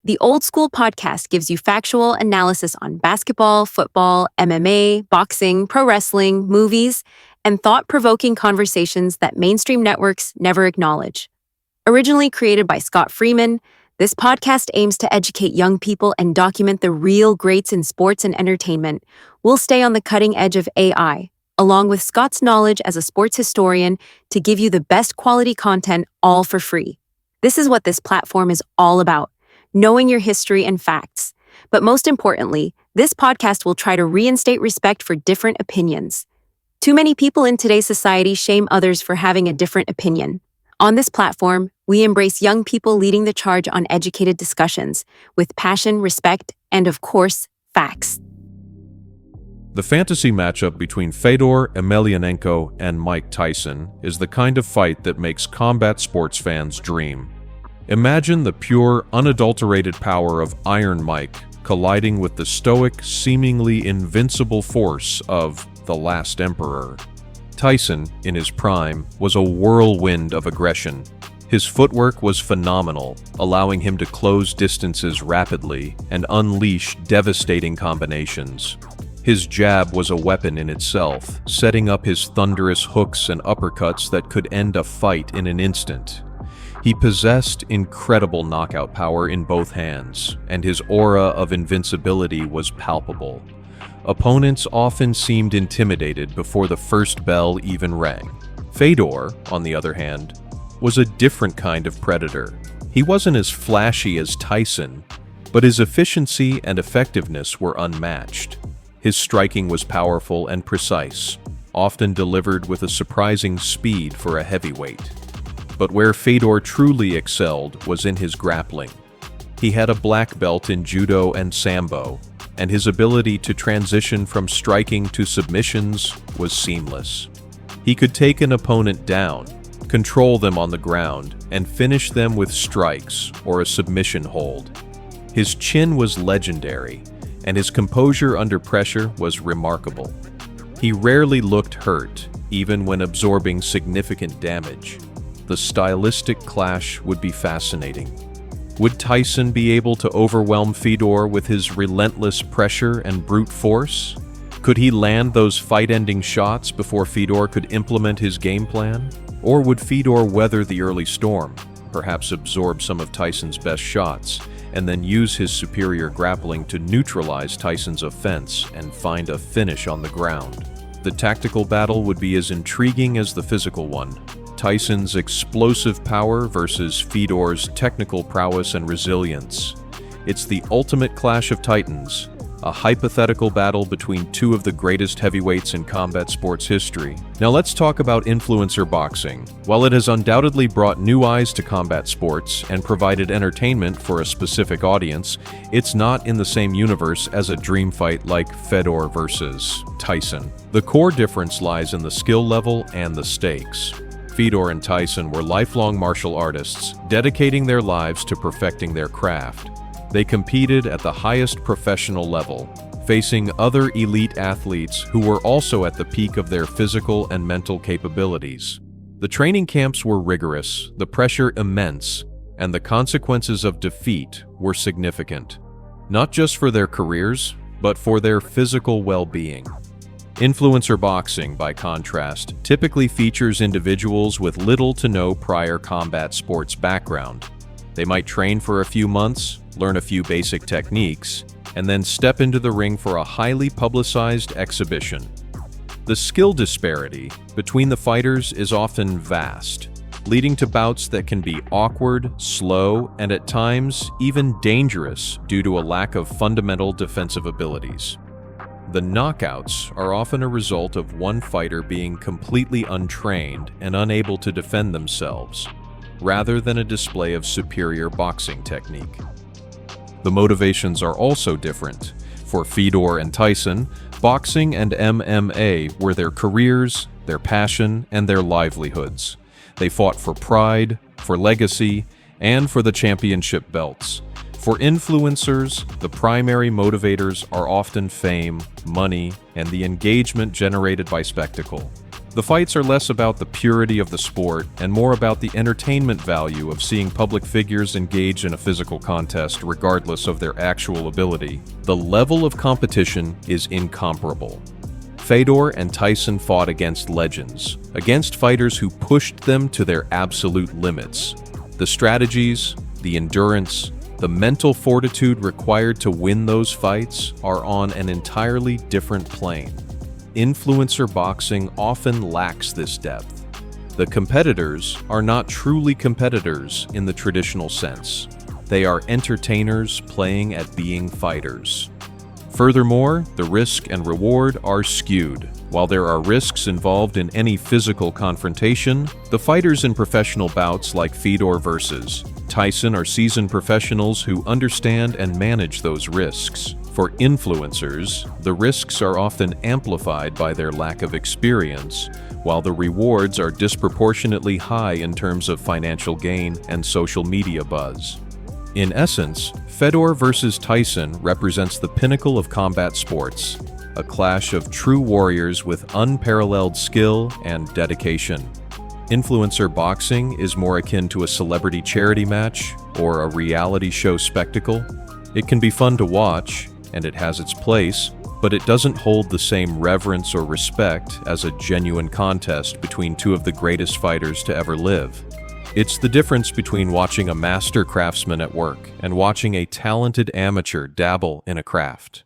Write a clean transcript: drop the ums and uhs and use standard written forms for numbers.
The Old School podcast gives you factual analysis on basketball, football, MMA, boxing, pro wrestling, movies, and thought-provoking conversations that mainstream networks never acknowledge. Originally created by Scott Freeman, this podcast aims to educate young people and document the real greats in sports and entertainment. We'll stay on the cutting edge of AI, along with Scott's knowledge as a sports historian, to give you the best quality content, all for free. This is what this platform is all about: knowing your history and facts. But most importantly, this podcast will try to reinstate respect for different opinions. Too many people in today's society shame others for having a different opinion. On this platform, we embrace young people leading the charge on educated discussions with passion, respect, and of course, facts. The fantasy matchup between Fedor Emelianenko and Mike Tyson is the kind of fight that makes combat sports fans dream. Imagine the pure, unadulterated power of Iron Mike colliding with the stoic, seemingly invincible force of the Last Emperor. Tyson, in his prime, was a whirlwind of aggression. His footwork was phenomenal, allowing him to close distances rapidly and unleash devastating combinations. His jab was a weapon in itself, setting up his thunderous hooks and uppercuts that could end a fight in an instant. He possessed incredible knockout power in both hands, and his aura of invincibility was palpable. Opponents often seemed intimidated before the first bell even rang. Fedor, on the other hand, was a different kind of predator. He wasn't as flashy as Tyson, but his efficiency and effectiveness were unmatched. His striking was powerful and precise, often delivered with a surprising speed for a heavyweight. But where Fedor truly excelled was in his grappling. He had a black belt in judo and sambo, and his ability to transition from striking to submissions was seamless. He could take an opponent down, control them on the ground, and finish them with strikes or a submission hold. His chin was legendary, and his composure under pressure was remarkable. He rarely looked hurt, even when absorbing significant damage. The stylistic clash would be fascinating. Would Tyson be able to overwhelm Fedor with his relentless pressure and brute force? Could he land those fight-ending shots before Fedor could implement his game plan? Or would Fedor weather the early storm, perhaps absorb some of Tyson's best shots, and then use his superior grappling to neutralize Tyson's offense and find a finish on the ground? The tactical battle would be as intriguing as the physical one. Tyson's explosive power versus Fedor's technical prowess and resilience. It's the ultimate clash of titans, a hypothetical battle between two of the greatest heavyweights in combat sports history. Now let's talk about influencer boxing. While it has undoubtedly brought new eyes to combat sports and provided entertainment for a specific audience, it's not in the same universe as a dream fight like Fedor versus Tyson. The core difference lies in the skill level and the stakes. Fedor and Tyson were lifelong martial artists, dedicating their lives to perfecting their craft. They competed at the highest professional level, facing other elite athletes who were also at the peak of their physical and mental capabilities. The training camps were rigorous, the pressure immense, and the consequences of defeat were significant, not just for their careers, but for their physical well-being. Influencer boxing, by contrast, typically features individuals with little to no prior combat sports background. They might train for a few months, learn a few basic techniques, and then step into the ring for a highly publicized exhibition. The skill disparity between the fighters is often vast, leading to bouts that can be awkward, slow, and at times even dangerous due to a lack of fundamental defensive abilities. The knockouts are often a result of one fighter being completely untrained and unable to defend themselves, rather than a display of superior boxing technique. The motivations are also different. For Fedor and Tyson, boxing and MMA were their careers, their passion, and their livelihoods. They fought for pride, for legacy, and for the championship belts. For influencers, the primary motivators are often fame, money, and the engagement generated by spectacle. The fights are less about the purity of the sport and more about the entertainment value of seeing public figures engage in a physical contest regardless of their actual ability. The level of competition is incomparable. Fedor and Tyson fought against legends, against fighters who pushed them to their absolute limits. The strategies, the endurance, the mental fortitude required to win those fights are on an entirely different plane. Influencer boxing often lacks this depth. The competitors are not truly competitors in the traditional sense. They are entertainers playing at being fighters. Furthermore, the risk and reward are skewed. While there are risks involved in any physical confrontation, the fighters in professional bouts like Fedor versus Tyson are seasoned professionals who understand and manage those risks. For influencers, the risks are often amplified by their lack of experience, while the rewards are disproportionately high in terms of financial gain and social media buzz. In essence, Fedor versus Tyson represents the pinnacle of combat sports, a clash of true warriors with unparalleled skill and dedication. Influencer boxing is more akin to a celebrity charity match or a reality show spectacle. It can be fun to watch, and it has its place, but it doesn't hold the same reverence or respect as a genuine contest between two of the greatest fighters to ever live. It's the difference between watching a master craftsman at work and watching a talented amateur dabble in a craft.